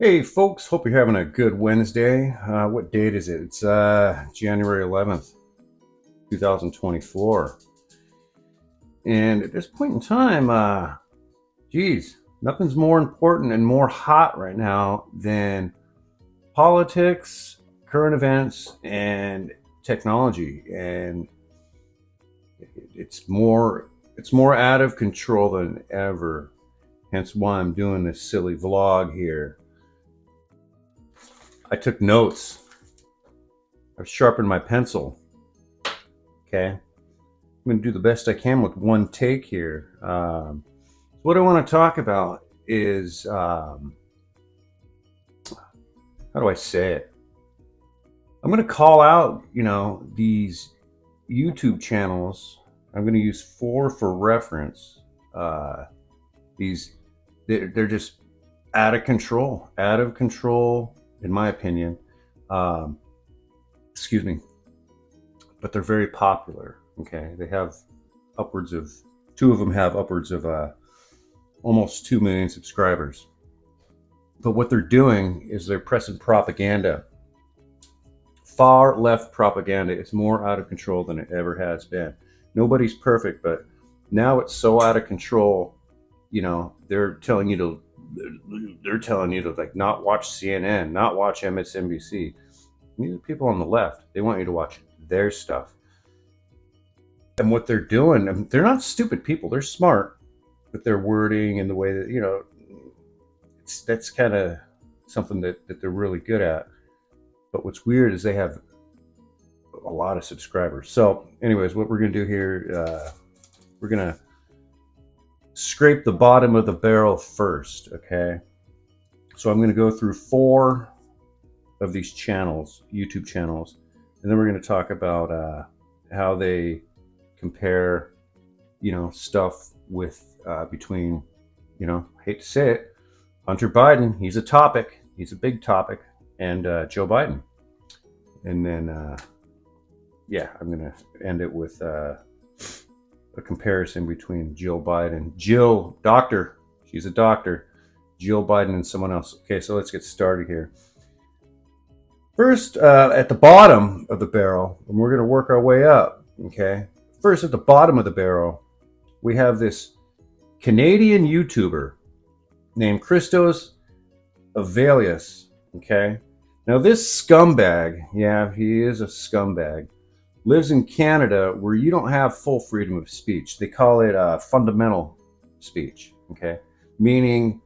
Hey folks, hope you're having a good Wednesday. What date is it? It's January 11th, 2024. And at this point in time, geez, nothing's more important and more hot right now than politics, current events, and technology. And it's more out of control than ever. Hence why I'm doing this silly vlog here. I took notes. I've sharpened my pencil. Okay. I'm going to do the best I can with one take here. What I want to talk about is how do I say it? I'm going to call out, these YouTube channels. I'm going to use four for reference. These, they're just out of control, in my opinion. Excuse me, but they're very popular. Okay, they have upwards of two of them have upwards of almost 2 million subscribers. But what they're doing is they're pressing propaganda, far left propaganda. It's more out of control than it ever has been. Nobody's perfect, but now it's so out of control. They're telling you to like not watch CNN, not watch MSNBC. These are people on the left. They want you to watch their stuff. And what they're doing, they're not stupid people. They're smart with their wording and the way that that's kind of something that they're really good at. But what's weird is they have a lot of subscribers. So anyways, what we're going to do here, we're going to scrape the bottom of the barrel first. Okay, so I'm going to go through four of these channels, YouTube channels, and then we're going to talk about how they compare stuff with between I hate to say it, Hunter Biden. He's a topic. He's a big topic. And Joe Biden. And then, I'm going to end it with a comparison between Jill Biden. Jill, doctor. She's a doctor. Jill Biden and someone else. Okay, so let's get started here. First, at the bottom of the barrel, and we're going to work our way up. Okay. First, at the bottom of the barrel, we have this Canadian YouTuber named Christos Avelius. Okay. Now, this scumbag, yeah, he is a scumbag, lives in Canada where you don't have full freedom of speech. They call it fundamental speech, okay? Meaning,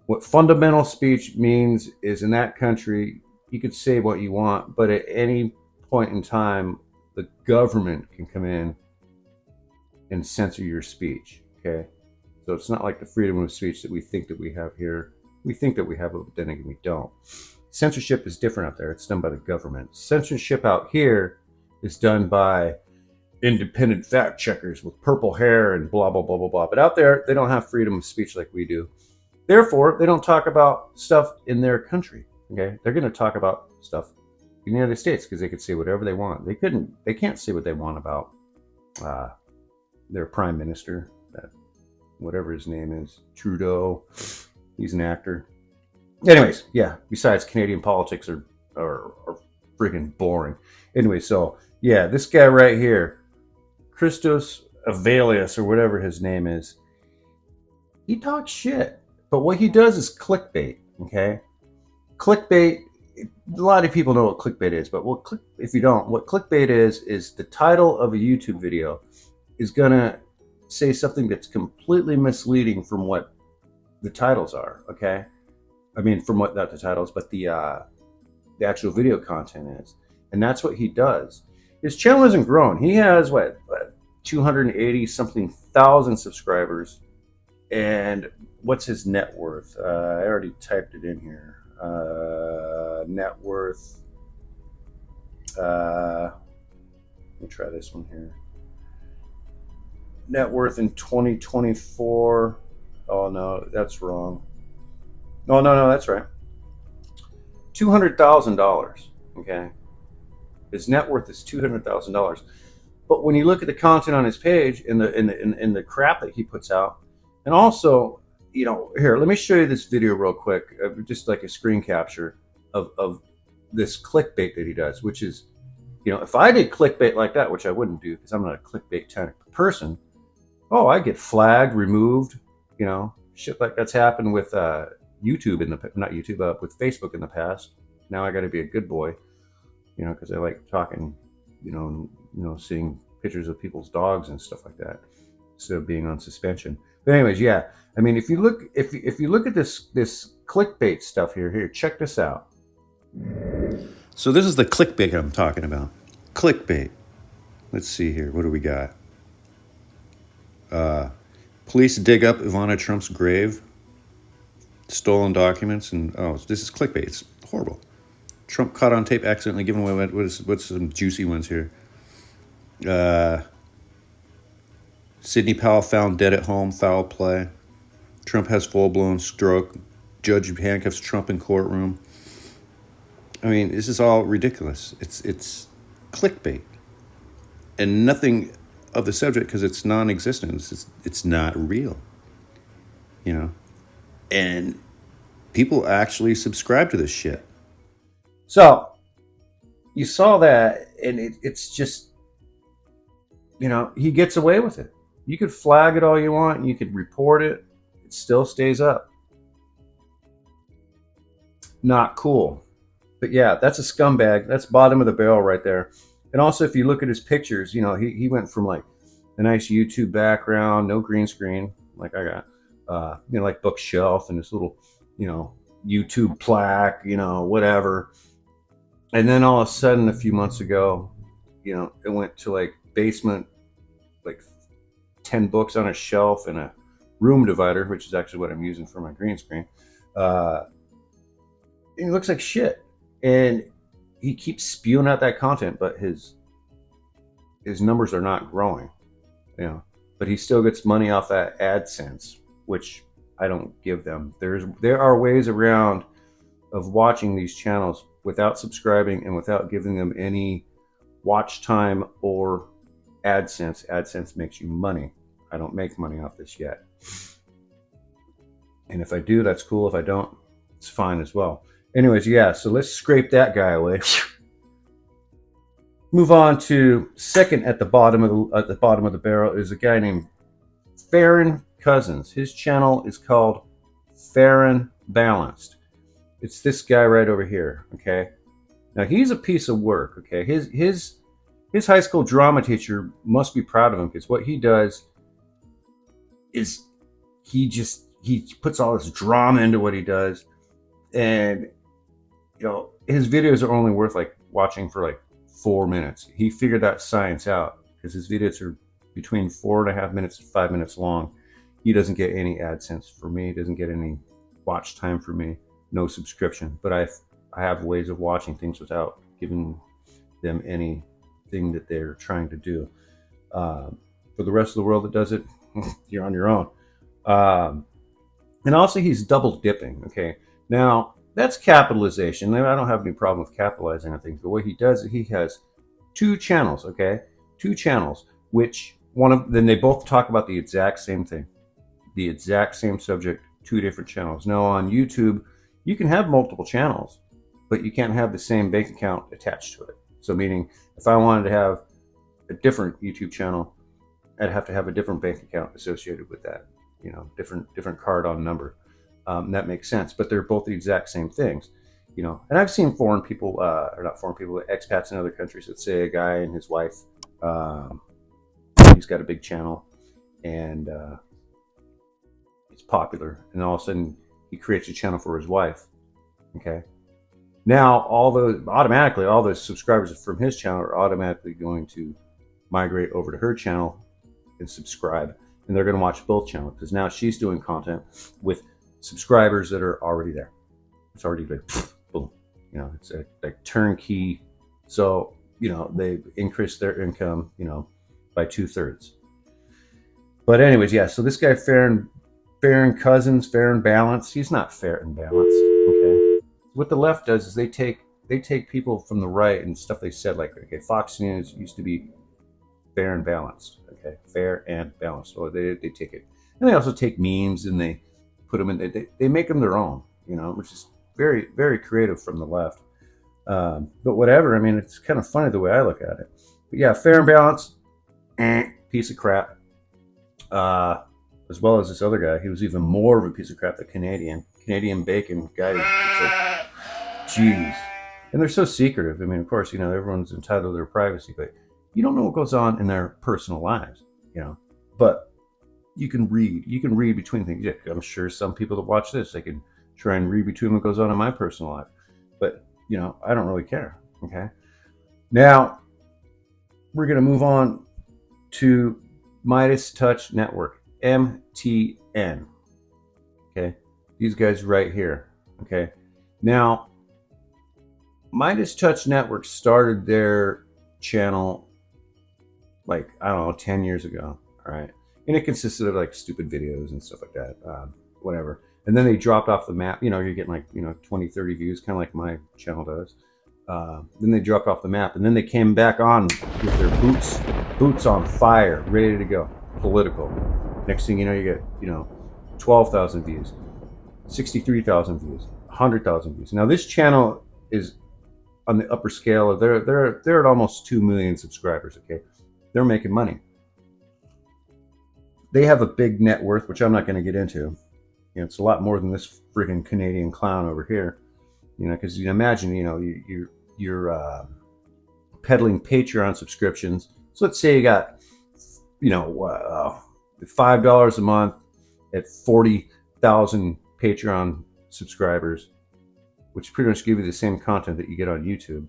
what fundamental speech means is in that country, you could say what you want, but at any point in time, the government can come in and censor your speech, okay? So it's not like the freedom of speech that we think that we have here. We think that we have it, but then again, we don't. Censorship is different out there. It's done by the government. Censorship out here is done by independent fact checkers with purple hair and blah, blah, blah, blah, blah. But out there, they don't have freedom of speech like we do. Therefore, they don't talk about stuff in their country. Okay, they're going to talk about stuff in the United States because they could say whatever they want. They can't say what they want about their prime minister, that whatever his name is, Trudeau. He's an actor. Anyways, yeah, besides, Canadian politics are freaking boring. Anyway, so yeah, this guy right here, Christos Avelius, or whatever his name is, he talks shit. But what he does is clickbait, okay? Clickbait, a lot of people know what clickbait is, but what clickbait is the title of a YouTube video is gonna say something that's completely misleading from what the titles are, okay? I mean, from what, not the titles, but the actual video content is. And that's what he does. His channel hasn't grown. He has, 280 something thousand subscribers. And what's his net worth? I already typed it in here. Net worth. Let me try this one here. Net worth in 2024. Oh, no, that's wrong. No, that's right. $200,000. Okay, his net worth is $200,000. But when you look at the content on his page and the crap that he puts out, and also here, let me show you this video real quick, just like a screen capture of this clickbait that he does, which is, if I did clickbait like that, which I wouldn't do because I'm not a clickbait type of person, oh, I get flagged, removed, shit like that's happened with YouTube not YouTube, with Facebook in the past. Now I got to be a good boy, because I like talking, seeing pictures of people's dogs and stuff like that, instead of being on suspension. But anyways, yeah. I mean, if you look at this clickbait stuff here, check this out. So this is the clickbait I'm talking about. Clickbait. Let's see here. What do we got? Police dig up Ivana Trump's grave. Stolen documents, and this is clickbait. It's horrible. Trump caught on tape accidentally giving away what's some juicy ones here. Sidney Powell found dead at home. Foul play. Trump has full-blown stroke. Judge handcuffs Trump in courtroom. I mean, this is all ridiculous. It's clickbait, and nothing of the subject because it's non-existent. It's not real. And people actually subscribe to this shit. So you saw that, and it's just, he gets away with it. You could flag it all you want, and you could report it. It still stays up. Not cool. But yeah, that's a scumbag. That's bottom of the barrel right there. And also, if you look at his pictures, he went from like a nice YouTube background, no green screen, like I got, like bookshelf and this little, YouTube plaque, whatever. And then all of a sudden, a few months ago, it went to like basement, like 10 books on a shelf and a room divider, which is actually what I'm using for my green screen. It looks like shit. And he keeps spewing out that content, but his numbers are not growing, but he still gets money off that AdSense, which I don't give them. There are ways around of watching these channels without subscribing and without giving them any watch time or AdSense. AdSense makes you money. I don't make money off this yet. And if I do, that's cool. If I don't, it's fine as well. Anyways, yeah, so let's scrape that guy away. Move on to second at the bottom of the barrel is a guy named Farron Cousins. His channel is called Farron Balanced. It's this guy right over here. Okay, now he's a piece of work. Okay, his high school drama teacher must be proud of him, because what he does is he puts all this drama into what he does, and his videos are only worth like watching for like 4 minutes. He figured that science out, because his videos are between 4.5 minutes and 5 minutes long. He doesn't get any AdSense for me. He doesn't get any watch time for me. No subscription. But I have ways of watching things without giving them anything that they're trying to do. For the rest of the world that does it, you're on your own. And also, he's double dipping. Okay, now that's capitalization. I don't have any problem with capitalizing on things. But what he does is he has 2 channels. Okay, 2 channels, which then they both talk about the exact same thing, the exact same subject. 2 different channels. Now on YouTube, you can have multiple channels, but you can't have the same bank account attached to it. So meaning, if I wanted to have a different YouTube channel, I'd have to have a different bank account associated with that. Different card on number. That makes sense, but they're both the exact same things. And I've seen foreign people, or not foreign people, expats in other countries. Let's say a guy and his wife, he's got a big channel, and it's popular, and all of a sudden he creates a channel for his wife. Okay, now all those subscribers from his channel are automatically going to migrate over to her channel and subscribe, and they're going to watch both channels, because now she's doing content with subscribers that are already there. It's already like boom, it's like turnkey. So they increase their income by 2/3. But anyways, yeah, so this guy Farron Cousins, Farron Balanced, he's not fair and balanced. Okay, what the left does is they take people from the right and stuff they said, like, okay, Fox News used to be fair and balanced. Okay, fair and balanced. So they take it, and they also take memes and they put them in. They make them their own, you know, which is very, very creative from the left. But whatever. I mean, it's kind of funny the way I look at it. But yeah, Fair and Balanced, piece of crap. As well as this other guy, he was even more of a piece of crap. The Canadian Bacon guy. It's like, jeez. And they're so secretive. I mean, of course, you know, everyone's entitled to their privacy, but you don't know what goes on in their personal lives, you know. But you can read between things. Yeah, I'm sure some people that watch this, they can try and read between what goes on in my personal life. But, you know, I don't really care. Okay. Now, we're going to move on to Midas Touch Network, MTN. Okay. These guys right here. Okay. Now, Midas Touch Network started their channel like, I don't know, 10 years ago. All right. And it consisted of like stupid videos and stuff like that. Whatever. And then they dropped off the map. You know, you're getting like, you know, 20, 30 views, kind of like my channel does. Then they dropped off the map. And then they came back on with their boots on fire, ready to go. Political. Next thing you know, you get, you know, 12,000 views, 63,000 views, 100,000 views. Now this channel is on the upper scale of they're at almost 2 million subscribers. Okay, they're making money. They have a big net worth, which I'm not going to get into. You know, it's a lot more than this freaking Canadian clown over here. You know, because you imagine, you know, you're peddling Patreon subscriptions. So let's say you got, you know, $5 a month at 40,000 Patreon subscribers, which pretty much give you the same content that you get on YouTube.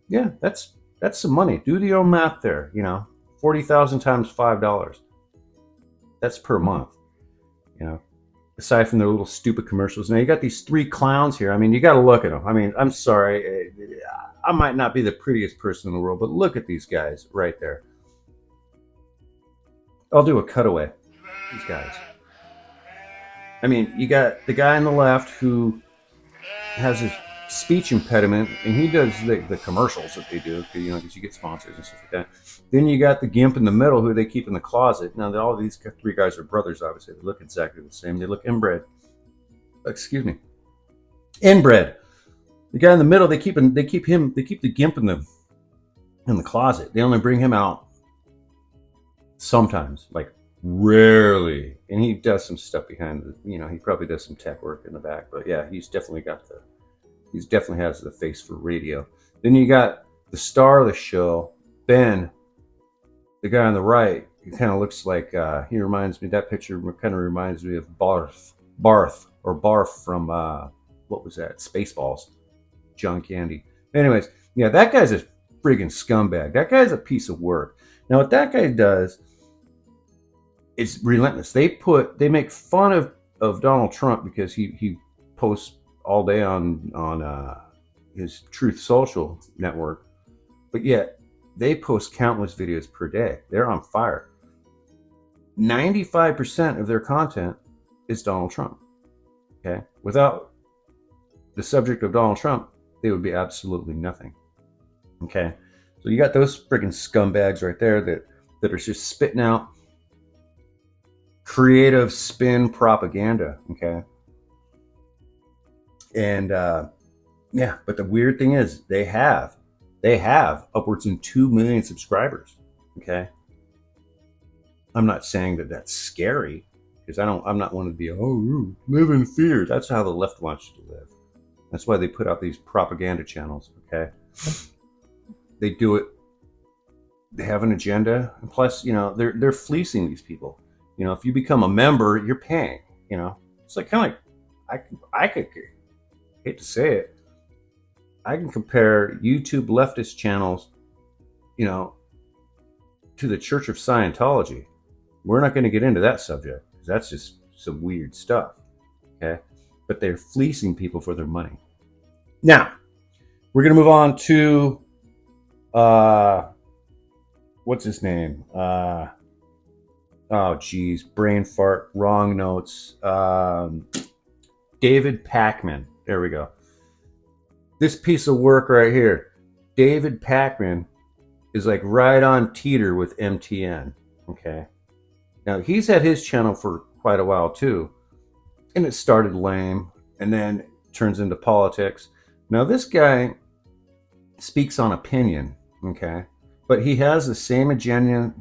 Yeah, that's some money. Do the own math there. You know, 40,000 times $5. That's per month. You know, aside from their little stupid commercials. Now you got these three clowns here. I mean, you got to look at them. I mean, I'm sorry, I might not be the prettiest person in the world, but look at these guys right there. I'll do a cutaway. These guys. I mean, you got the guy on the left who has a speech impediment, and he does the commercials that they do, you know, because you get sponsors and stuff like that. Then you got the gimp in the middle who they keep in the closet. Now, all these three guys are brothers, obviously. They look exactly the same. They look inbred. Excuse me. Inbred. The guy in the middle, they keep the gimp in the closet. They only bring him out sometimes, like rarely. And he does some stuff behind the, you know, he probably does some tech work in the back. But yeah, he's definitely has the face for radio. Then you got the star of the show, Ben, the guy on the right. He kind of looks like, he reminds me, that picture kind of reminds me of Barth from, what was that? Spaceballs. John Candy. Anyways, yeah, that guy's a friggin' scumbag. That guy's a piece of work. Now, what that guy does is relentless. They make fun of Donald Trump because he posts all day on his Truth Social network, but yet they post countless videos per day. They're on fire. 95% of their content is Donald Trump. Okay, without the subject of Donald Trump, they would be absolutely nothing. Okay, so you got those freaking scumbags right there that are just spitting out creative spin propaganda. Okay. And yeah, but the weird thing is they have upwards of 2 million subscribers. Okay. I'm not saying that that's scary, because I'm not one to be, oh, live in fear. That's how the left wants you to live. That's why they put out these propaganda channels. Okay. They do it. They have an agenda. And plus, you know, they're fleecing these people. You know, if you become a member, you're paying, you know, it's like kind of like, I could, hate to say it, I can compare YouTube leftist channels, you know, to the Church of Scientology. We're not going to get into that subject because that's just some weird stuff. Okay. But they're fleecing people for their money. Now, we're going to move on to, what's his name? Oh, geez, brain fart, wrong notes. David Pakman. There we go. This piece of work right here. David Pakman is like right on teeter with MTN. Okay. Now, he's had his channel for quite a while too. and it started lame, and then it turns into politics. Now this guy speaks on opinion, okay, but he has the same agenda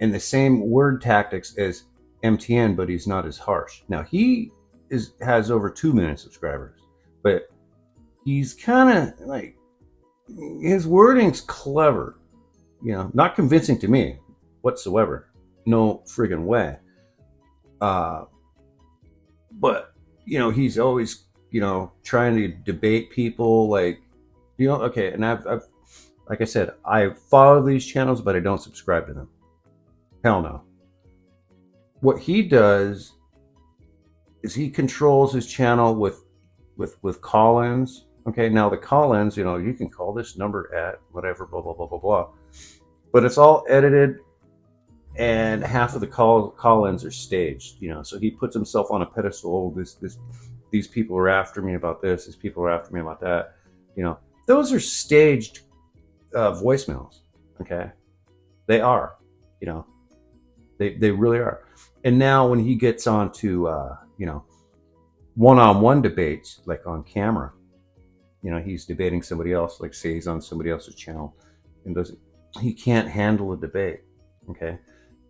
and the same word tactics as MTN, but he's not as harsh. Now he has over 2 million subscribers, but he's kind of like, his wording's clever, not convincing to me whatsoever. No friggin' way. Uh, but he's always trying to debate people, like, okay. And I've like I said, I follow these channels, but I don't subscribe to them. Hell no. What he does is he controls his channel with call-ins. Okay, now the call-ins, you can call this number at whatever, blah blah blah blah blah, but it's all edited, and half of the call-ins are staged. So he puts himself on a pedestal. These people are after me about this. These people are after me about that. Those are staged voicemails. Okay, they are. They really are. And now when he gets onto one-on-one debates, like on camera, he's debating somebody else, like say he's on somebody else's channel, and he can't handle a debate. Okay,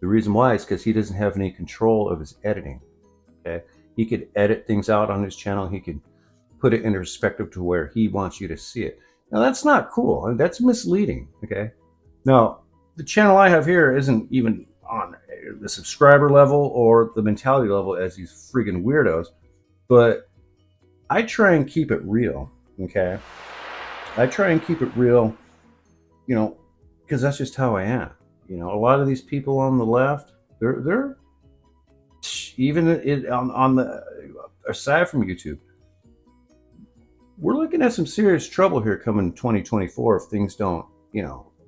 the reason why is because he doesn't have any control of his editing. Okay, he could edit things out on his channel. He could put it in perspective to where he wants you to see it. Now that's not cool. That's misleading. Okay, now the channel I have here isn't even on the subscriber level or the mentality level as these friggin' weirdos, but I try and keep it real. Okay, I try and keep it real, because that's just how I am. A lot of these people on the left, they're even on the aside from YouTube, we're looking at some serious trouble here coming 2024 if things don't,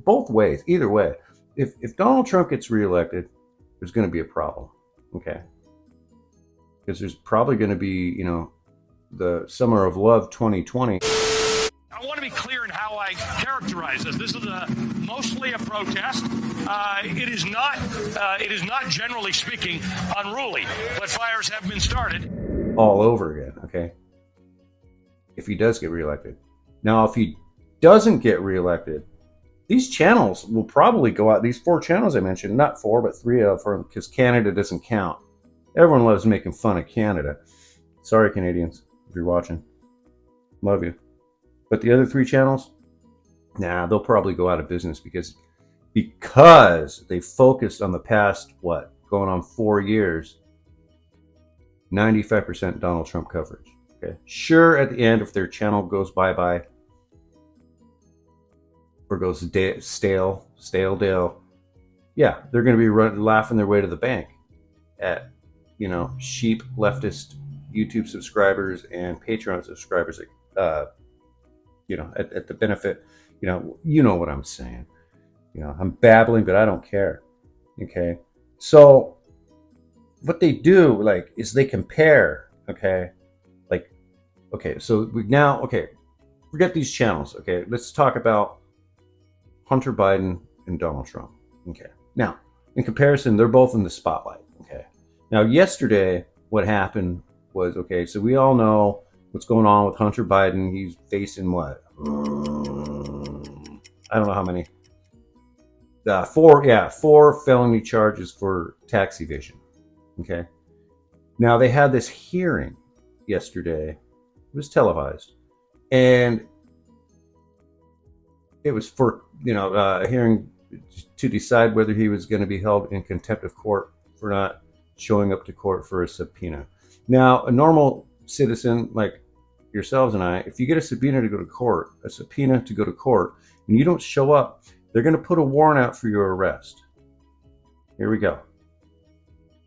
both ways, either way. If Donald Trump gets reelected, there's going to be a problem. Okay, because there's probably going to be, the Summer of Love 2020. I want to be clear in how I characterize this. This is mostly a protest. It is not generally speaking unruly, but fires have been started. All over again, okay? If he does get reelected. Now, if he doesn't get reelected, these channels will probably go out. These 4 channels I mentioned, not 4, but 3 of them, because Canada doesn't count. Everyone loves making fun of Canada. Sorry, Canadians, if you're watching. Love you. But the other 3 channels, nah, they'll probably go out of business because they focused on the past, going on 4 years, 95% Donald Trump coverage. Okay, sure, at the end, if their channel goes bye-bye or goes stale, yeah, they're going to be laughing their way to the bank at, sheep leftist YouTube subscribers and Patreon subscribers, at the benefit, you know what I'm saying. I'm babbling, but I don't care. Okay, so what they do, is they compare. Okay, so forget these channels. Okay, let's talk about Hunter Biden and Donald Trump. Okay, now in comparison, they're both in the spotlight. Okay, now yesterday, what happened was, so we all know what's going on with Hunter Biden. He's facing what? I don't know how many. 4 felony charges for tax evasion. Okay. Now they had this hearing yesterday. It was televised, and it was for a hearing to decide whether he was going to be held in contempt of court for not showing up to court for a subpoena. Now, a normal citizen like yourselves and I, if you get a subpoena to go to court, and you don't show up, they're going to put a warrant out for your arrest. Here we go.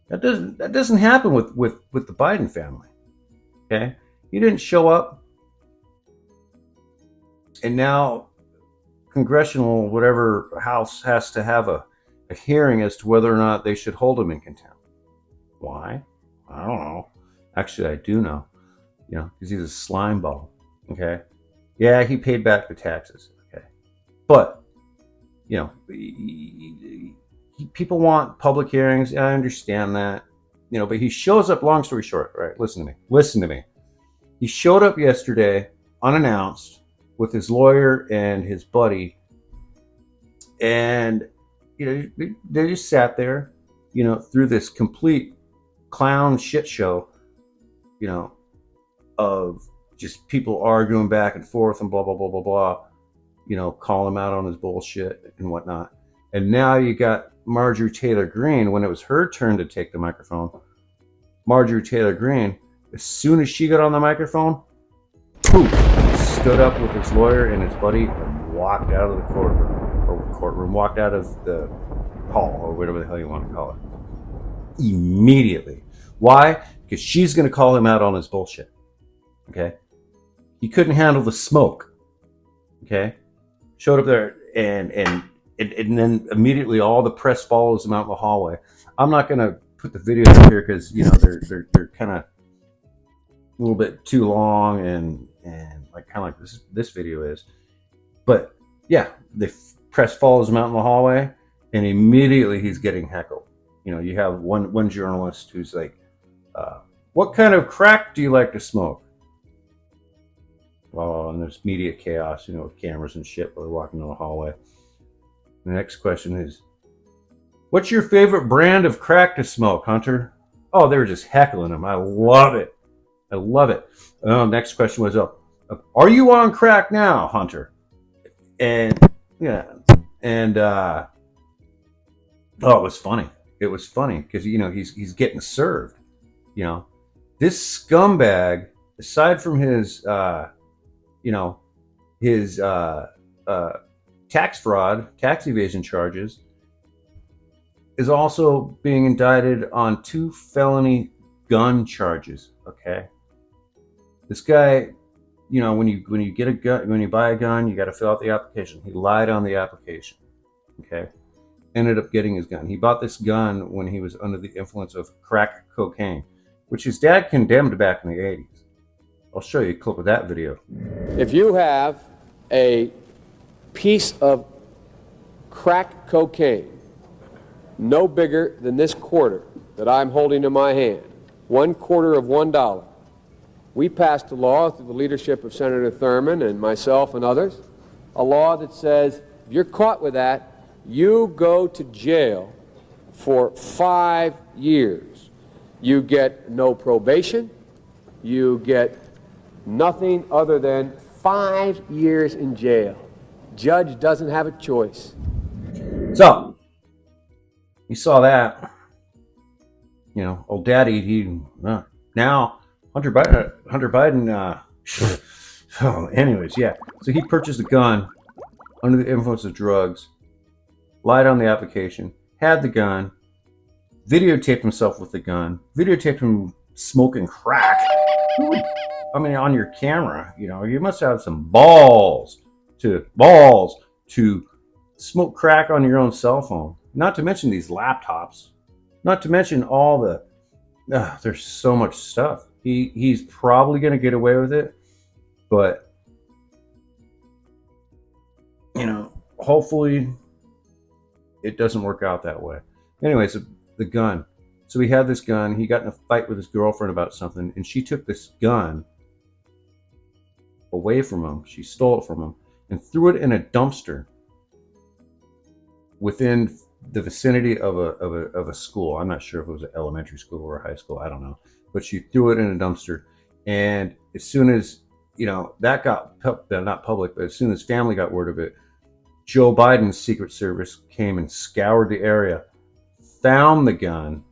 That doesn't happen with the Biden family. Okay, you didn't show up, and now congressional whatever house has to have a hearing as to whether or not they should hold him in contempt. Why? I don't know. Actually, I do know. Because he's a slime ball. Okay, yeah, he paid back the taxes. Okay, but people want public hearings. I understand that. but he shows up, long story short, right? Listen to me. He showed up yesterday unannounced with his lawyer and his buddy. And, they just sat there, through this complete clown shit show, of just people arguing back and forth and blah, blah, blah, blah, blah, calling him out on his bullshit and whatnot. And now you got Marjorie Taylor Greene, when it was her turn to take the microphone. Marjorie Taylor Greene, as soon as she got on the microphone, poof, stood up with his lawyer and his buddy and walked out of the courtroom, walked out of the hall, or whatever the hell you want to call it, immediately. Why? Because she's going to call him out on his bullshit. Okay? He couldn't handle the smoke. Okay? Showed up there, and then immediately all the press follows him out in the hallway. I'm not going to put the videos up here because they're kind of a little bit too long and like kind of like this video is. But yeah, the press follows him out in the hallway, and immediately he's getting heckled. You have one journalist who's like, "What kind of crack do you like to smoke?" Well, and there's media chaos, with cameras and shit while they're walking down the hallway. The next question is, "What's your favorite brand of crack to smoke, Hunter?" Oh, they were just heckling him. I love it. Next question was, "Are you on crack now, Hunter?" And yeah, and it was funny. It was funny because he's getting served. This scumbag, aside from his his tax fraud, tax evasion charges, is also being indicted on 2 felony gun charges. Okay, this guy, when you get a gun, when you buy a gun, you got to fill out the application. He lied on the application. Okay, ended up getting his gun. He bought this gun when he was under the influence of crack cocaine, which his dad condemned back in the 80s. I'll show you a clip of that video. If you have a piece of crack cocaine no bigger than this quarter that I'm holding in my hand, 1/4 of $1, we passed a law through the leadership of Senator Thurmond and myself and others, a law that says if you're caught with that, you go to jail for 5 years. You get no probation. You get nothing other than 5 years in jail. Judge doesn't have a choice. So, you saw that. Old daddy, now Hunter Biden, anyways, yeah. So he purchased a gun under the influence of drugs, lied on the application, had the gun, videotaped himself with the gun, videotaped him smoking crack. On your camera, you must have some balls to smoke crack on your own cell phone. Not to mention these laptops. Not to mention all the, there's so much stuff. He's probably going to get away with it, but hopefully it doesn't work out that way. Anyways, the gun. So he had this gun. He got in a fight with his girlfriend about something, and she took this gun away from him. She stole it from him and threw it in a dumpster within the vicinity of a school. I'm not sure if it was an elementary school or a high school. I don't know. But she threw it in a dumpster. And as soon as, that got, not public, but as soon as family got word of it, Joe Biden's Secret Service came and scoured the area, found the gun.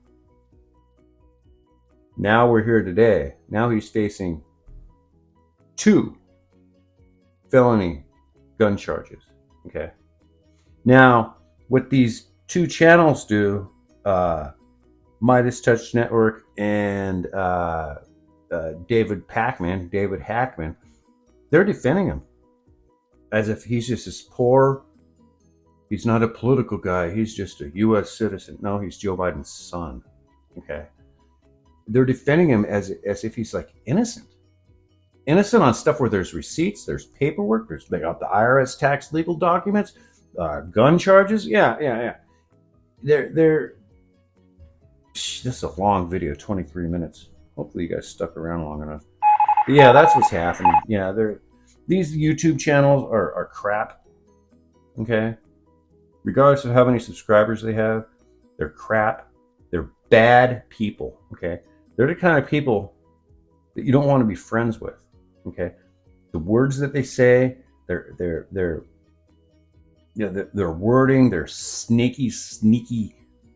Now we're here today. Now he's facing 2 felony gun charges. Okay. Now, what these 2 channels do, Midas Touch Network and David Hackman, they're defending him as if he's just this poor, he's not a political guy, he's just a U.S. citizen. No, he's Joe Biden's son. Okay. They're defending him as if he's like innocent on stuff where there's receipts, there's paperwork, they got the IRS tax legal documents, gun charges. Yeah. They're This is a long video, 23 minutes. Hopefully you guys stuck around long enough. But yeah, that's what's happening. Yeah, these YouTube channels are crap. Okay? Regardless of how many subscribers they have, they're crap. They're bad people. Okay? They're the kind of people that you don't want to be friends with. Okay? The words that they say, their wording, their sneaky,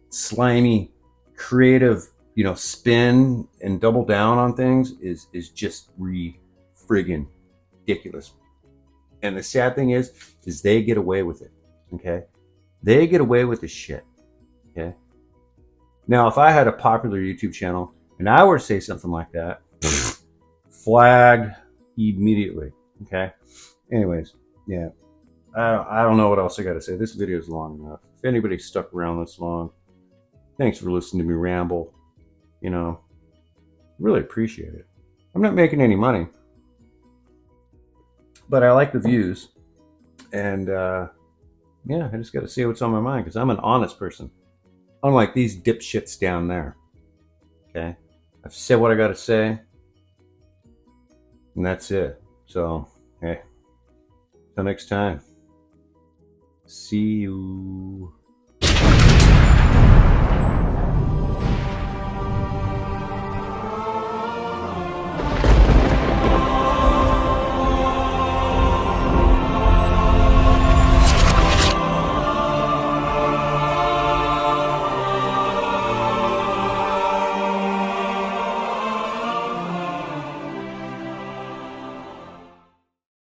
slimy, creative, spin and double down on things is just friggin' ridiculous. And the sad thing is they get away with it. Okay, they get away with this shit. Okay. Now, if I had a popular YouTube channel and I were to say something like that, flagged immediately. Okay. Anyways, yeah. I don't know what else I got to say. This video is long enough. If anybody stuck around this long, thanks for listening to me ramble. Really appreciate it. I'm not making any money, but I like the views. And yeah, I just got to say what's on my mind because I'm an honest person. Unlike these dipshits down there. Okay? I've said what I got to say. And that's it. So, hey. Till next time. See you.